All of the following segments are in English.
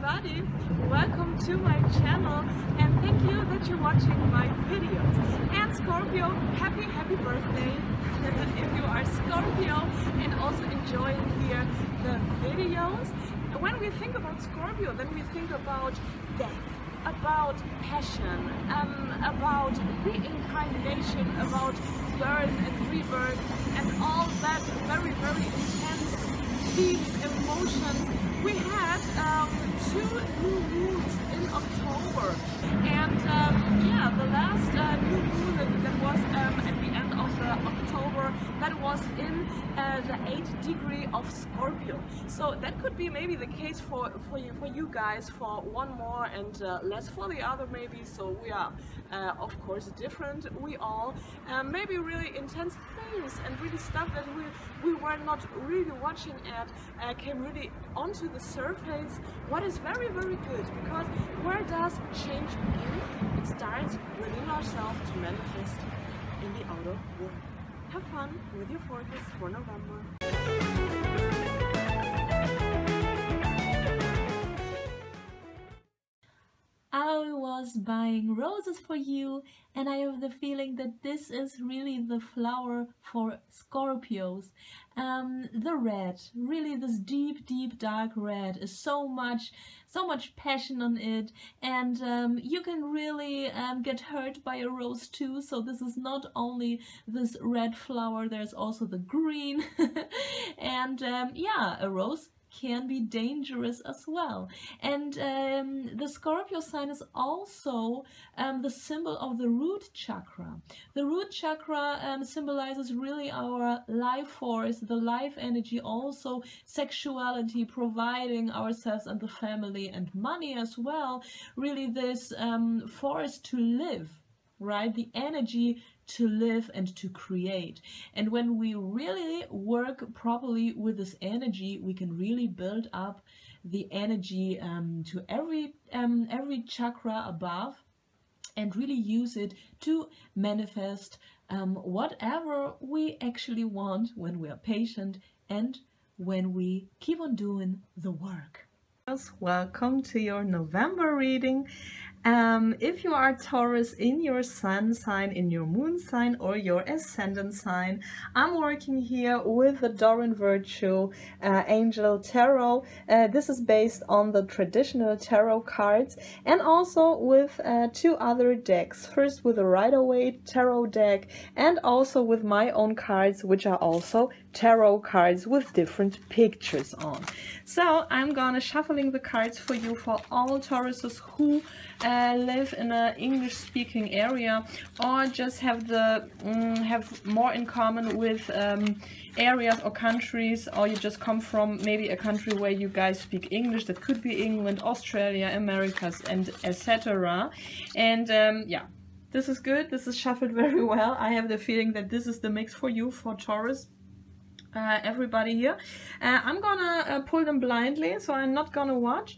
everybody, welcome to my channel and thank you that you're watching my videos. And Scorpio, happy birthday if you are Scorpio and also enjoying here the videos. When we think about Scorpio, then we think about death, about passion, about reincarnation, about birth and rebirth and all that very intense themes, emotions. We had 2 new moons in October, and yeah, the last new moon that was at the end of October, that was in the 8th degree of Scorpio. So that could be maybe the case for you guys, for one more and less for the other maybe. So we are of course different. We all maybe really intense things and really stuff that we were not really watching at came really onto the surface. What is very good, because where does change begin? It starts within ourselves to manifest in the outer world. Have fun with your forecast for November. I was buying roses for you, and I have the feeling that this is really the flower for Scorpios. The red, really this deep dark red, is so much passion on it, and you can really get hurt by a rose too. So this is not only this red flower, there's also the green and yeah, a rose can be dangerous as well. And the Scorpio sign is also the symbol of the root chakra. The root chakra symbolizes really our life force, the life energy, also sexuality, providing ourselves and the family and money as well. Really this force to live, right? The energy to live and to create. And when we really work properly with this energy, we can really build up the energy to every chakra above and really use it to manifest whatever we actually want when we are patient and when we keep on doing the work. Welcome to your November reading. If you are Taurus in your sun sign, in your moon sign, or your ascendant sign, I'm working here with the Doreen Virtue Angel Tarot. This is based on the traditional tarot cards, and also with 2 other decks. First with the Rider-Waite tarot deck, and also with my own cards, which are also tarot cards with different pictures on. So I'm gonna shuffling the cards for you, for all Tauruses who live in an English-speaking area, or just have more in common with areas or countries, or you just come from maybe a country where you guys speak English. That could be England, Australia, Americas, and etc. And yeah, this is good. This is shuffled very well. I have the feeling that this is the mix for you, for Taurus. Everybody here. I'm gonna pull them blindly, so I'm not gonna watch.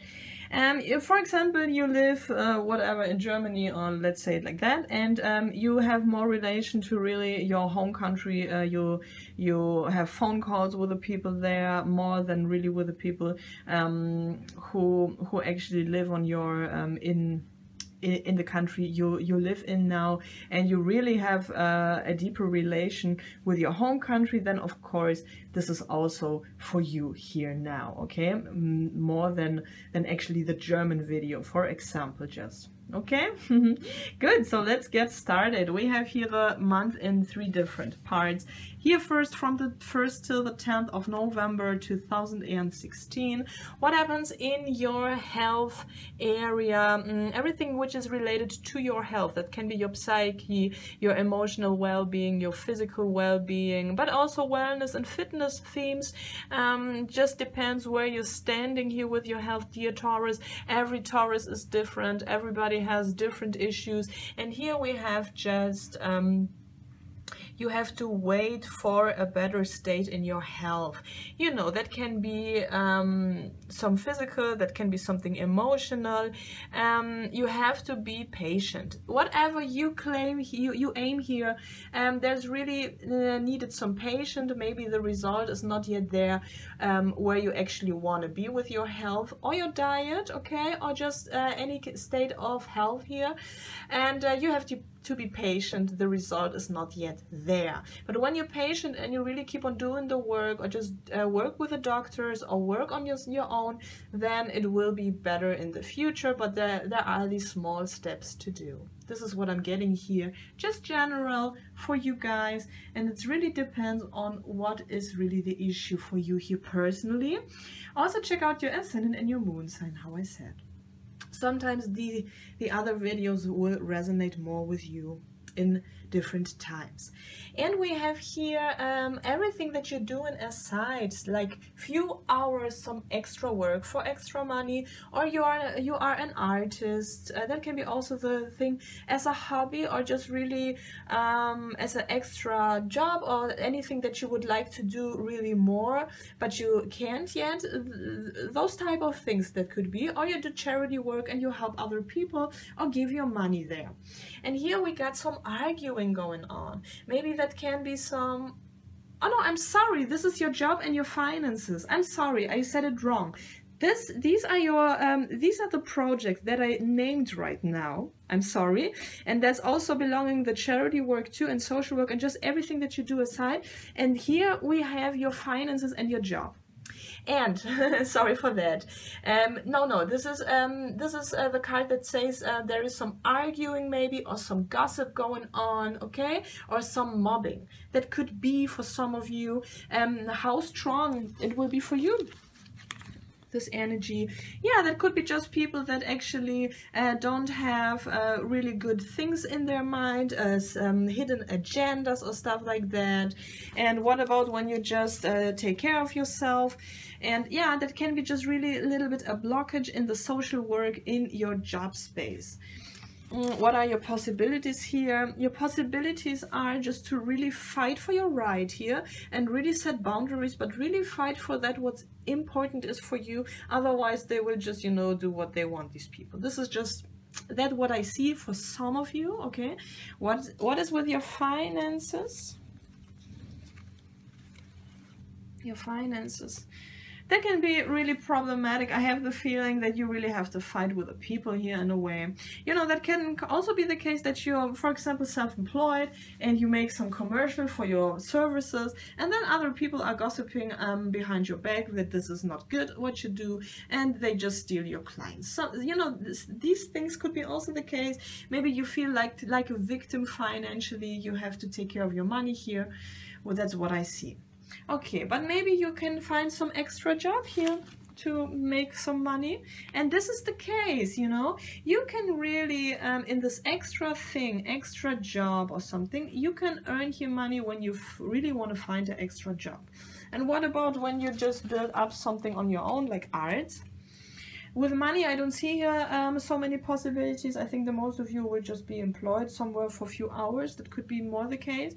If, for example, you live whatever in Germany, or let's say it like that, and you have more relation to really your home country, you have phone calls with the people there more than really with the people who actually live on your in the country you live in now, and you really have a deeper relation with your home country, then of course this is also for you here now, okay? More than actually the German video, for example, just. Okay, good. So let's get started. We have here the month in 3 different parts. Here first, from the 1st till the 10th of November 2016. What happens in your health area? Everything which is related to your health. That can be your psyche, your emotional well-being, your physical well-being, but also wellness and fitness themes. Just depends where you're standing here with your health, dear Taurus. Every Taurus is different. Everybody has different issues, and here we have just You have to wait for a better state in your health. You know, that can be some physical, that can be something emotional. You have to be patient. Whatever you claim, you aim here, there's really needed some patience. Maybe the result is not yet there where you actually want to be with your health or your diet, okay, or just any state of health here. And you have to be patient. The result is not yet there. But when you're patient and you really keep on doing the work, or just work with the doctors or work on your own, then it will be better in the future. But there are these small steps to do. This is what I'm getting here, just general for you guys, and it really depends on what is really the issue for you here personally. Also check out your ascendant and your moon sign, how I said. Sometimes the other videos will resonate more with you in different times. And we have here everything that you're doing aside, like few hours, some extra work for extra money, or you are an artist. That can be also the thing as a hobby, or just really as an extra job, or anything that you would like to do really more but you can't yet. Those type of things that could be, or you do charity work and you help other people or give your money there. And here we got some arguing going on. Maybe that can be some, oh no, I'm sorry, this is your job and your finances. I'm sorry, I said it wrong. These are the projects that I named right now. I'm sorry. And that's also belonging the charity work too, and social work, and just everything that you do aside. And here we have your finances and your job. And sorry for that. No, this is the card that says there is some arguing maybe, or some gossip going on, okay, or some mobbing. That could be for some of you. How strong it will be for you, this energy. Yeah, that could be just people that actually don't have really good things in their mind, hidden agendas or stuff like that. And what about when you just take care of yourself? And yeah, that can be just really a little bit a blockage in the social work in your job space. What are your possibilities here? Your possibilities are just to really fight for your right here and really set boundaries, but really fight for that what's important is for you. Otherwise they will just, you know, do what they want, these people. This is just that what I see for some of you, okay? What is with your finances? Your finances. That can be really problematic. I have the feeling that you really have to fight with the people here in a way. You know, that can also be the case that you're, for example, self-employed and you make some commercial for your services, and then other people are gossiping behind your back that this is not good what you do, and they just steal your clients. So, you know, these things could be also the case. Maybe you feel like a victim financially. You have to take care of your money here. Well, that's what I see. Okay, but maybe you can find some extra job here to make some money. And this is the case, you know, you can really, in this extra thing, extra job or something, you can earn your money when you really want to find an extra job. And what about when you just build up something on your own, like art? With money, I don't see here so many possibilities. I think the most of you will just be employed somewhere for a few hours. That could be more the case.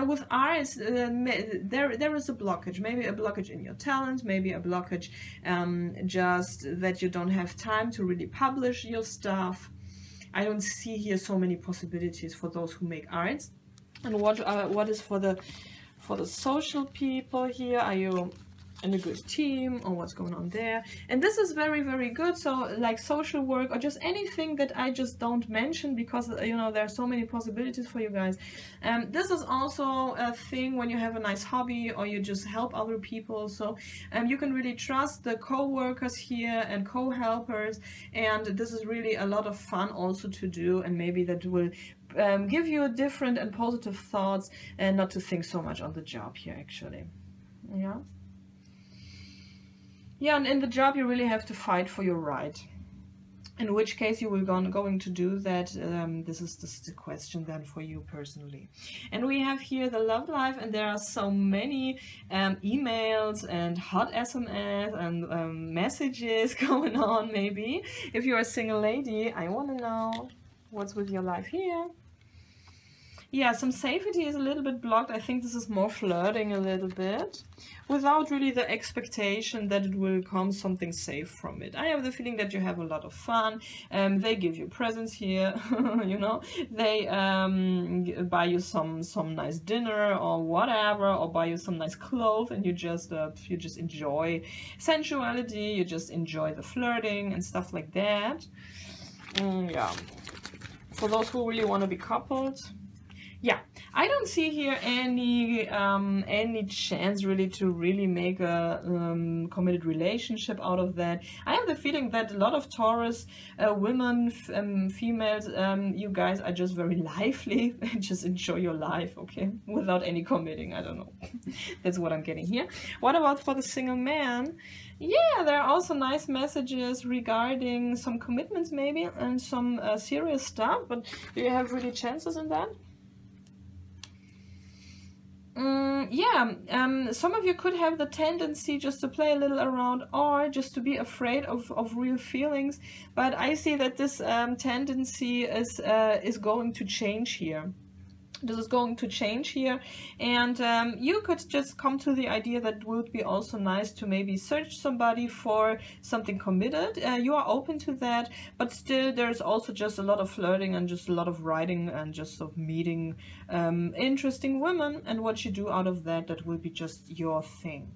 With arts, there is a blockage. Maybe a blockage in your talent. Maybe a blockage just that you don't have time to really publish your stuff. I don't see here so many possibilities for those who make arts. And what is for the social people here? Are you in a good team, or what's going on there? And this is very, very good. So like social work, or just anything that I just don't mention, because you know there are so many possibilities for you guys. This is also a thing when you have a nice hobby, or you just help other people. So you can really trust the co-workers here and co-helpers, and this is really a lot of fun also to do, and maybe that will give you different and positive thoughts, and not to think so much on the job here actually. Yeah, and in the job you really have to fight for your right. In which case you will going to do that. This is the question then for you personally. And we have here the love life, and there are so many emails and hot SMS and messages going on. Maybe if you're a single lady, I want to know what's with your life here. Yeah, some safety is a little bit blocked. I think this is more flirting a little bit, without really the expectation that it will come something safe from it. I have the feeling that you have a lot of fun. They give you presents here, you know. They buy you some nice dinner or whatever, or buy you some nice clothes, and you just enjoy sensuality. You just enjoy the flirting and stuff like that. Yeah. For those who really want to be coupled. Yeah, I don't see here any chance really to really make a committed relationship out of that. I have the feeling that a lot of Taurus women, females, you guys are just very lively and just enjoy your life, okay, without any committing. I don't know. That's what I'm getting here. What about for the single man? Yeah, there are also nice messages regarding some commitments maybe and some serious stuff, but do you have really chances in that? Some of you could have the tendency just to play a little around or just to be afraid of real feelings, but I see that this tendency is going to change here. This is going to change here, and you could just come to the idea that it would be also nice to maybe search somebody for something committed. You are open to that, but still there's also just a lot of flirting and just a lot of writing and just of meeting interesting women, and what you do out of that, that will be just your thing.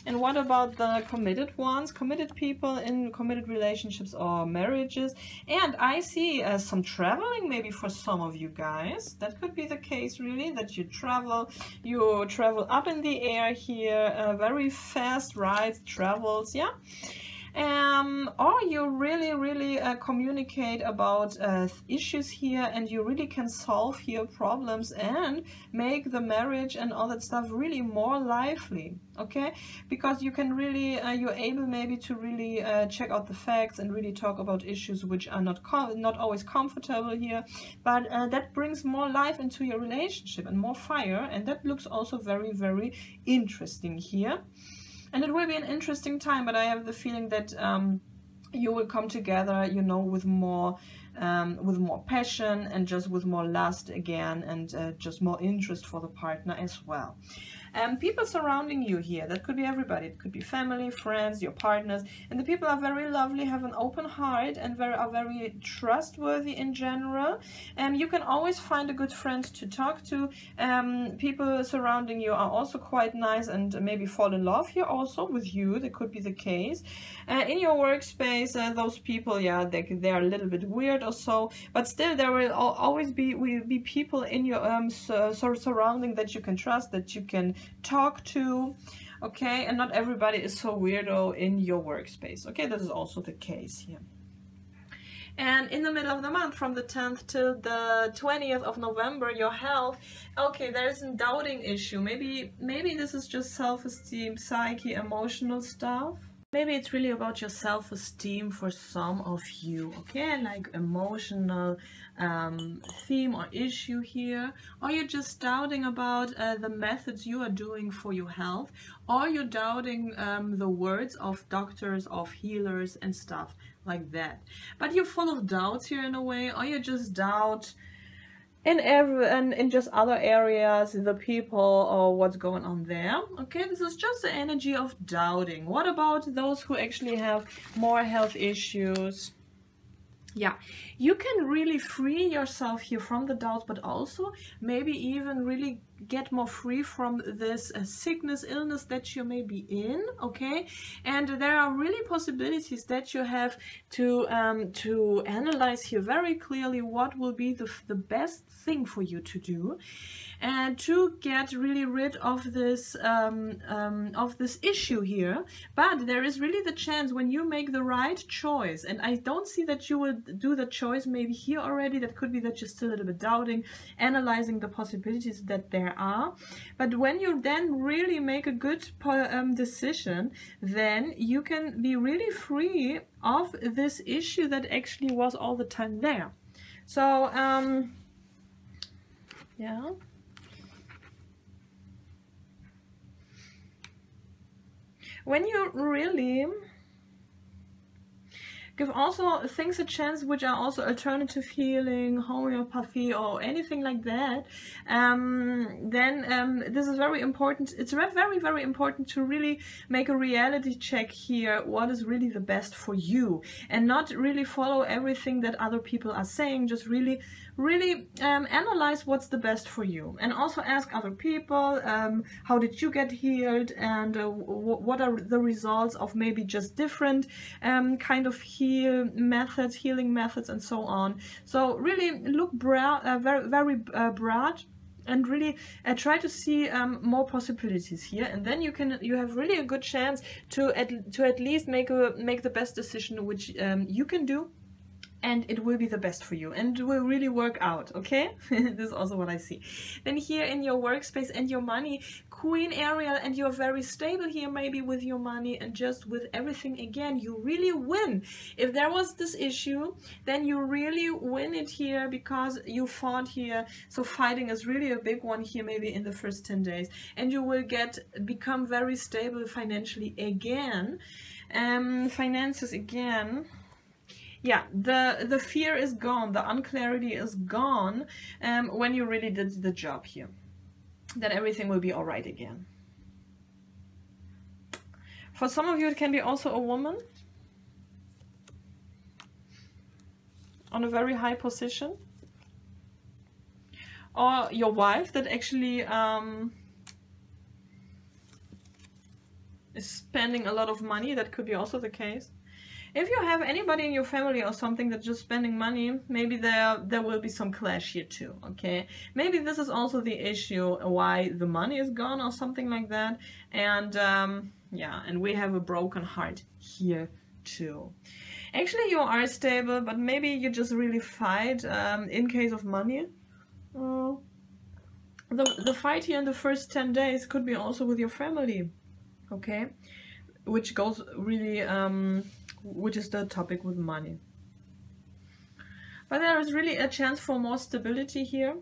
And what about the committed ones, committed people in committed relationships or marriages? And I see some traveling maybe for some of you guys. That could be the case really, that you travel up in the air here, very fast rides, travels, yeah. Or you really communicate about issues here, and you really can solve here problems and make the marriage and all that stuff really more lively, okay? Because you can really, you're able maybe to really check out the facts and really talk about issues which are not always comfortable here, but that brings more life into your relationship and more fire, and that looks also very interesting here. And it will be an interesting time, but I have the feeling that you will come together, you know, with more passion and just with more lust again, and just more interest for the partner as well. People surrounding you here, that could be everybody. It could be family, friends, your partners, and the people are very lovely, have an open heart, and are very trustworthy in general. You can always find a good friend to talk to. People surrounding you are also quite nice, and maybe fall in love here also with you. That could be the case. In your workspace, those people, yeah, they are a little bit weird or so, but still there will always be people in your surrounding that you can trust, that you can talk to, okay? And not everybody is so weirdo in your workspace, okay? That is also the case here. And in the middle of the month, from the 10th till the 20th of November, your health, okay, there's a doubting issue. Maybe this is just self-esteem, psyche, emotional stuff. Maybe it's really about your self-esteem for some of you, okay? Like emotional theme or issue here. Or you're just doubting about the methods you are doing for your health. Or you're doubting the words of doctors, of healers and stuff like that. But you're full of doubts here in a way, or you just doubt in just other areas, the people or what's going on there. Okay, this is just the energy of doubting. What about those who actually have more health issues? Yeah, you can really free yourself here from the doubts, but also maybe even really get more free from this sickness, illness that you may be in, okay? And there are really possibilities that you have to analyze here very clearly what will be the best thing for you to do, and to get really rid of this issue here. But there is really the chance when you make the right choice, and I don't see that you will do the choice maybe here already. That could be that you're still a little bit doubting, analyzing the possibilities that there are. But when you then really make a good decision, then you can be really free of this issue that actually was all the time there. So yeah. When you really Give also things a chance which are also alternative healing, homeopathy, or anything like that. Then this is very important. It's very, very important to really make a reality check here. What is really the best for you, and not really follow everything that other people are saying. Just really analyze what's the best for you, and also ask other people, how did you get healed, and what are the results of maybe just different kind of healing methods, and so on. So really look very broad, and really try to see more possibilities here, and then you have really a good chance to at least make the best decision which you can do, and it will be the best for you, and it will really work out, okay? This is also what I see. Then here in your workspace and your money, Queen Ariel, and you're very stable here maybe with your money, and just with everything again, you really win. If there was this issue, then you really win it here, because you fought here. So fighting is really a big one here, maybe in the first 10 days, and you will become very stable financially again. Finances again. Yeah, the fear is gone, the unclarity is gone when you really did the job here. Then everything will be all right again. For some of you, it can be also a woman on a very high position, or your wife that actually is spending a lot of money. That could be also the case. If you have anybody in your family or something that's just spending money, maybe there will be some clash here too, okay? Maybe this is also the issue why the money is gone or something like that. And yeah, and we have a broken heart here too. Actually, you are stable, but maybe you just really fight in case of money. The fight here in the first 10 days could be also with your family, okay? Which goes really... which is the topic with money. But there is really a chance for more stability here,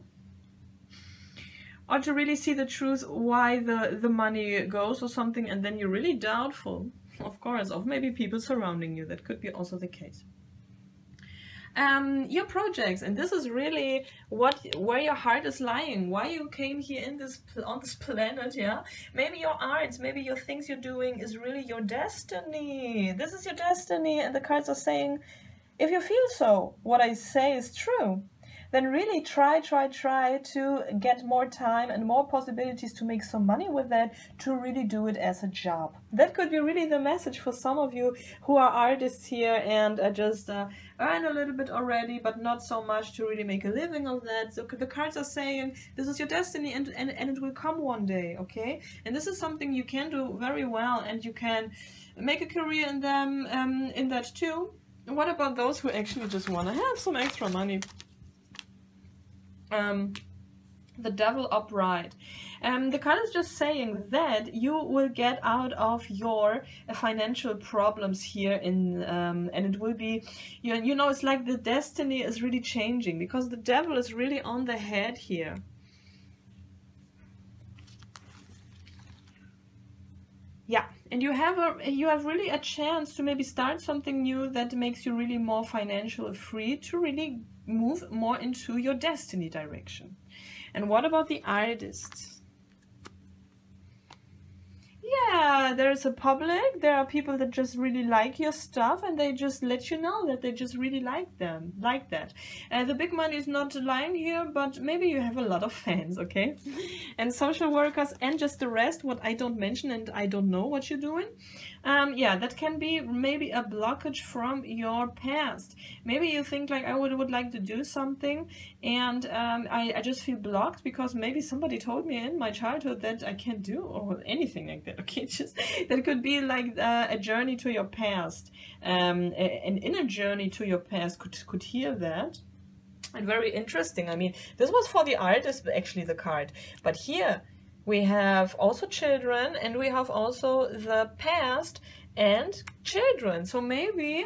or to really see the truth why the money goes or something, and then you're really doubtful, of course, of maybe people surrounding you. That could be also the case. Your projects, and this is really where your heart is lying, why you came here on this planet. Yeah, maybe your arts, maybe your things you're doing is really your destiny. This is your destiny, and the cards are saying, if you feel so, what I say is true, then really try to get more time and more possibilities to make some money with that, to really do it as a job. That could be really the message for some of you who are artists here and just earn a little bit already, but not so much to really make a living of that. So the cards are saying this is your destiny, and it will come one day, okay? And this is something you can do very well, and you can make a career in them, in that too. What about those who actually just want to have some extra money? The Devil upright. The card is just saying that you will get out of your financial problems here and it will be, you know, it's like the destiny is really changing, because the Devil is really on the head here. Yeah, and you have really a chance to maybe start something new that makes you really more financially free, to really move more into your destiny direction. And what about the artists? Yeah, there's a public, there are people that just really like your stuff, and they just let you know that they just really like that. The big money is not lying here, but maybe you have a lot of fans, okay? And social workers, and just the rest, what I don't mention and I don't know what you're doing. Yeah, that can be maybe a blockage from your past. Maybe you think like, I would like to do something, and I just feel blocked because maybe somebody told me in my childhood that I can't do, or anything like that. Okay, just that could be like a journey to your past, an inner journey to your past could heal that. And very interesting. I mean, this was for the artist, actually, the card, but here we have also children, and we have also the past and children. So maybe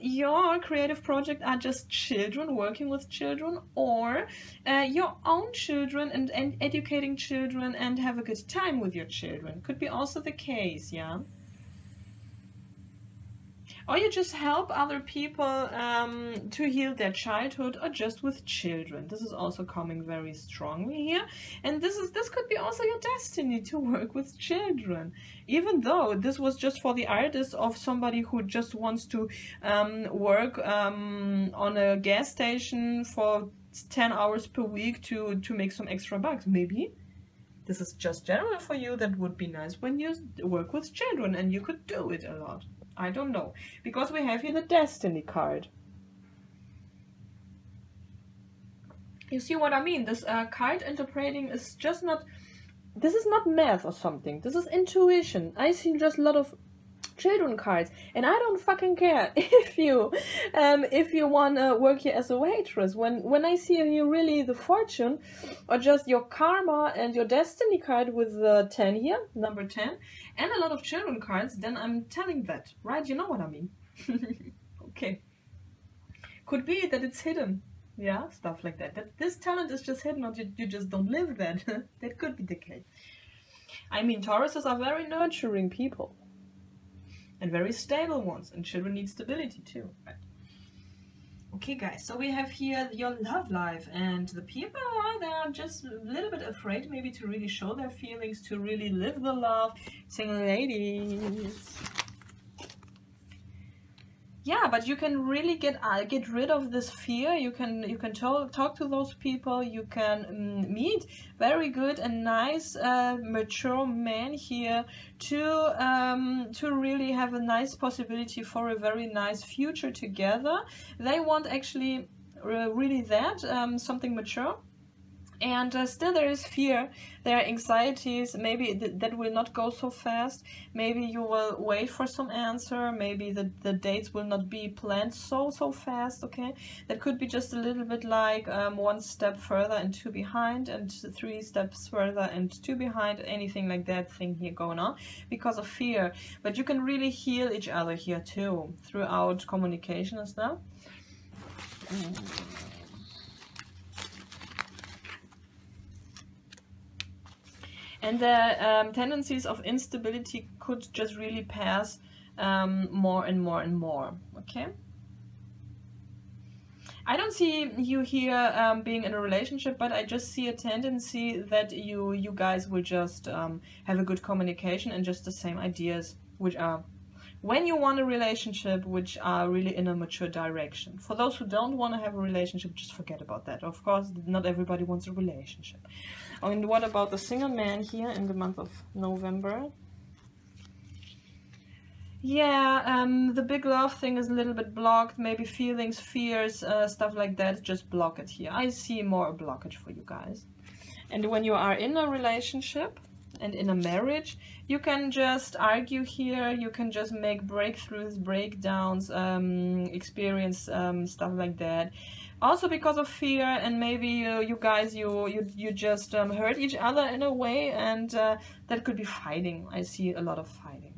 your creative project are just children, working with children, or your own children and educating children and have a good time with your children. Could be also the case, yeah. Or you just help other people to heal their childhood, or just with children. This is also coming very strongly here. And this could be also your destiny, to work with children. Even though this was just for the artist of somebody who just wants to work on a gas station for 10 hours per week to make some extra bucks. Maybe this is just general for you. That would be nice when you work with children, and you could do it a lot. I don't know, because we have here the Destiny card. You see what I mean? This card interpreting is just not, this is not math or something. This is intuition. I see just a lot of children cards, and I don't fucking care if you want to work here as a waitress. When I see here really the fortune, or just your karma and your destiny card with the 10 here, number 10, and a lot of children cards, then I'm telling that, right? You know what I mean? Okay. Could be that it's hidden. Yeah, stuff like that. That this talent is just hidden, or you just don't live that. That could be the case. I mean, Tauruses are very nurturing people. And very stable ones, and children need stability too, right? Okay, guys, so we have here your love life, and the people, they are just a little bit afraid maybe to really show their feelings, to really live the love. Single ladies. Yeah, but you can really get rid of this fear. You can talk to those people. You can meet very good and nice mature men here to really have a nice possibility for a very nice future together. They want actually really that something mature. And still there is fear, there are anxieties, maybe that will not go so fast, maybe you will wait for some answer, maybe the dates will not be planned so fast, okay? That could be just a little bit like 1 step further and 2 behind, and 3 steps further and 2 behind, anything like that thing here going on, because of fear. But you can really heal each other here too, throughout communication and stuff. And the tendencies of instability could just really pass more and more and more, okay? I don't see you here being in a relationship, but I just see a tendency that you guys will just have a good communication and just the same ideas, which are, when you want a relationship, which are really in a mature direction. For those who don't want to have a relationship, just forget about that. Of course, not everybody wants a relationship. And what about the single man here in the month of November? Yeah, the big love thing is a little bit blocked. Maybe feelings, fears, stuff like that. Just block it here. I see more a blockage for you guys. And when you are in a relationship and in a marriage, you can just argue here. You can just make breakthroughs, breakdowns, experience stuff like that. Also because of fear, and maybe you guys, you just hurt each other in a way, and that could be fighting. I see a lot of fighting.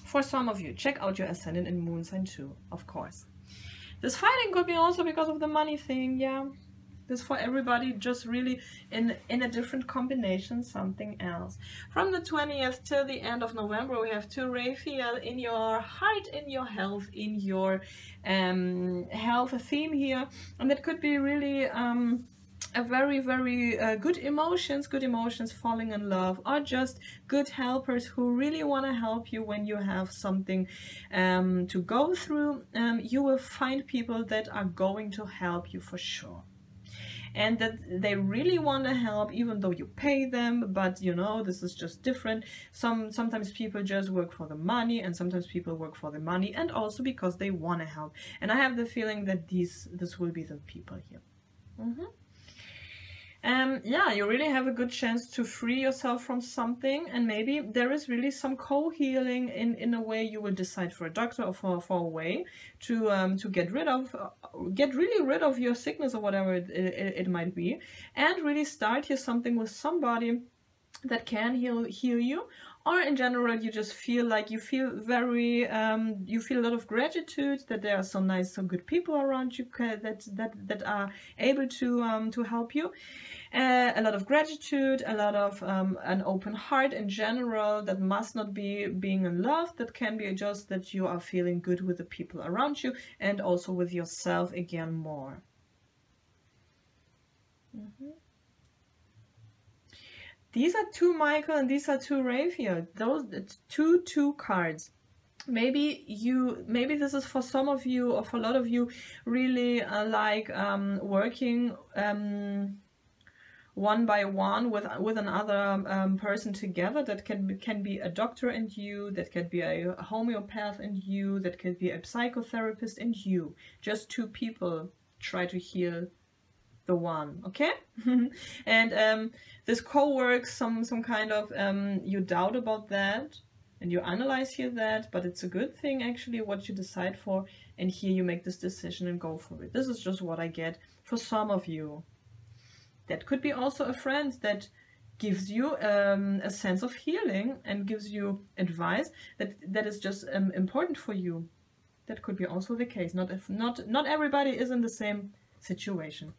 For some of you, check out your ascendant and moon sign too, of course. This fighting could be also because of the money thing, yeah. This for everybody, just really in a different combination, something else. From the 20th till the end of November, we have to Raphael in your heart, in your health, in your health theme here. And that could be really a very good emotions, falling in love, or just good helpers who really want to help you when you have something to go through. You will find people that are going to help you for sure. And that they really want to help, even though you pay them. But you know, this is just different. Sometimes people just work for the money, and sometimes people work for the money and also because they want to help. And I have the feeling that this will be the people here. Yeah, you really have a good chance to free yourself from something, and maybe there is really some co-healing in a way. You will decide for a doctor or for a way to get really rid of your sickness or whatever it might be, and really start here something with somebody that can heal you, or in general you just feel like you feel very you feel a lot of gratitude that there are so nice, so good people around you that are able to help you. A lot of gratitude, a lot of an open heart in general. That must not be being in love, that can be just that you are feeling good with the people around you and also with yourself again more. These are two Michael and these are two Raphael. Those two cards. Maybe this is for some of you, or for a lot of you, really like working one by one with another person together. That can be a doctor and you, that can be a homeopath and you, that could be a psychotherapist and you. Just two people try to heal the one, okay? And this co-works, some kind of you doubt about that and you analyze here that, but it's a good thing actually what you decide for, and here you make this decision and go for it. This is just what I get for some of you. That could be also a friend that gives you a sense of healing and gives you advice that is just important for you. That could be also the case. Not everybody is in the same situation.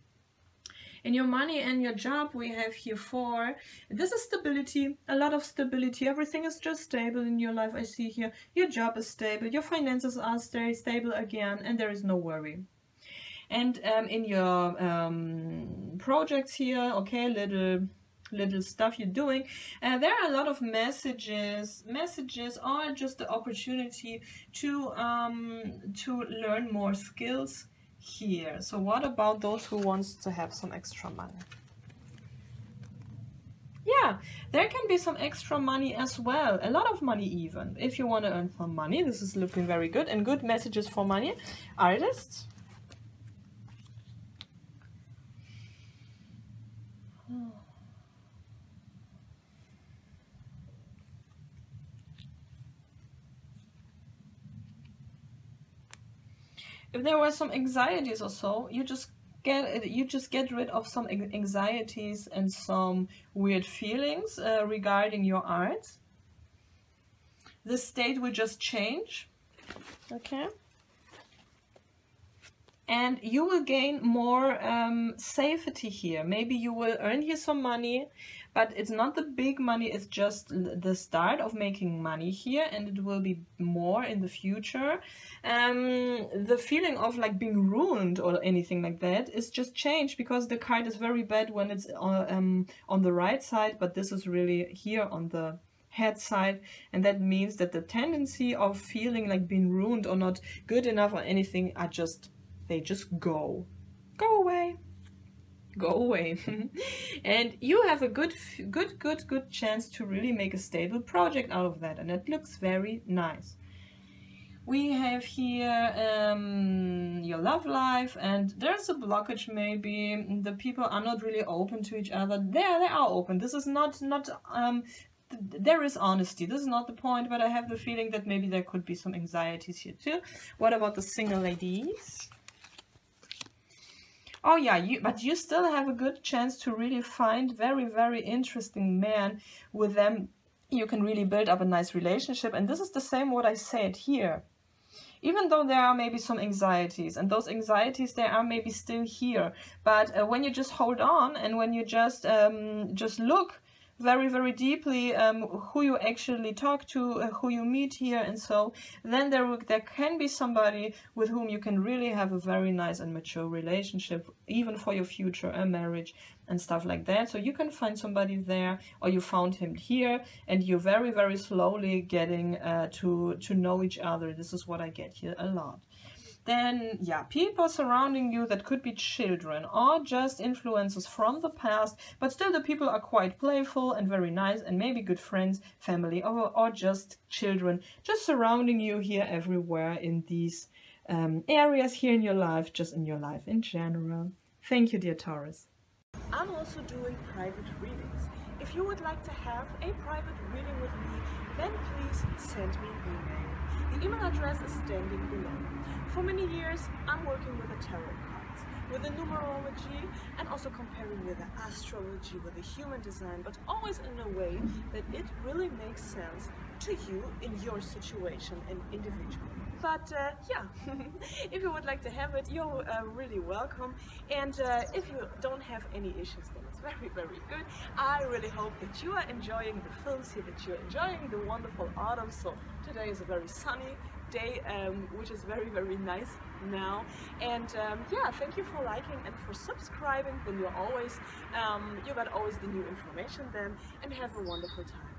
In your money and your job, we have here 4. This is stability, a lot of stability. Everything is just stable in your life. I see here your job is stable, your finances are stable again, and there is no worry. And in your projects here, okay, little stuff you're doing, there are a lot of messages are just the opportunity to learn more skills here. So what about those who wants to have some extra money? Yeah, there can be some extra money as well, a lot of money even. If you want to earn some money, this is looking very good, and good messages for money. Artists. If there were some anxieties or so, you just get rid of some anxieties and some weird feelings regarding your art. The state will just change, okay? And you will gain more safety here. Maybe you will earn here some money, but it's not the big money, it's just the start of making money here, and it will be more in the future. The feeling of like being ruined or anything like that is just changed, because the card is very bad when it's on the right side, but this is really here on the head side, and that means that the tendency of feeling like being ruined or not good enough or anything are they just go away. And you have a good chance to really make a stable project out of that, and it looks very nice. We have here your love life, and there's a blockage maybe. The people are not really open to each other. They are open. This is not there is honesty. This is not the point, but I have the feeling that maybe there could be some anxieties here too. What about the single ladies? Oh yeah, but you still have a good chance to really find very interesting man. With them you can really build up a nice relationship, and this is the same what I said here. Even though there are maybe some anxieties, and those anxieties they are maybe still here, but when you just hold on, and when you just look very deeply who you actually talk to, who you meet here, and so then there can be somebody with whom you can really have a very nice and mature relationship, even for your future, a marriage and stuff like that. So you can find somebody there, or you found him here, and you're very slowly getting to know each other. This is what I get here a lot. Then, yeah, people surrounding you that could be children or just influences from the past, but still the people are quite playful and very nice, and maybe good friends, family, or just children, just surrounding you here everywhere in these areas here in your life, just in your life in general. Thank you, dear Taurus. I'm also doing private readings. If you would like to have a private reading with me, then please send me an email. The email address is standing below. For many years, I'm working with the tarot cards, with the numerology, and also comparing with the astrology, with the human design, but always in a way that it really makes sense to you in your situation and individual. But yeah, if you would like to have it, you're really welcome. And if you don't have any issues, then it's very, very good. I really hope that you are enjoying the films here, that you're enjoying the wonderful autumn. So today is a very sunny day, which is very, very nice now. And yeah, thank you for liking and for subscribing. Then you're always, you got always the new information then, and have a wonderful time.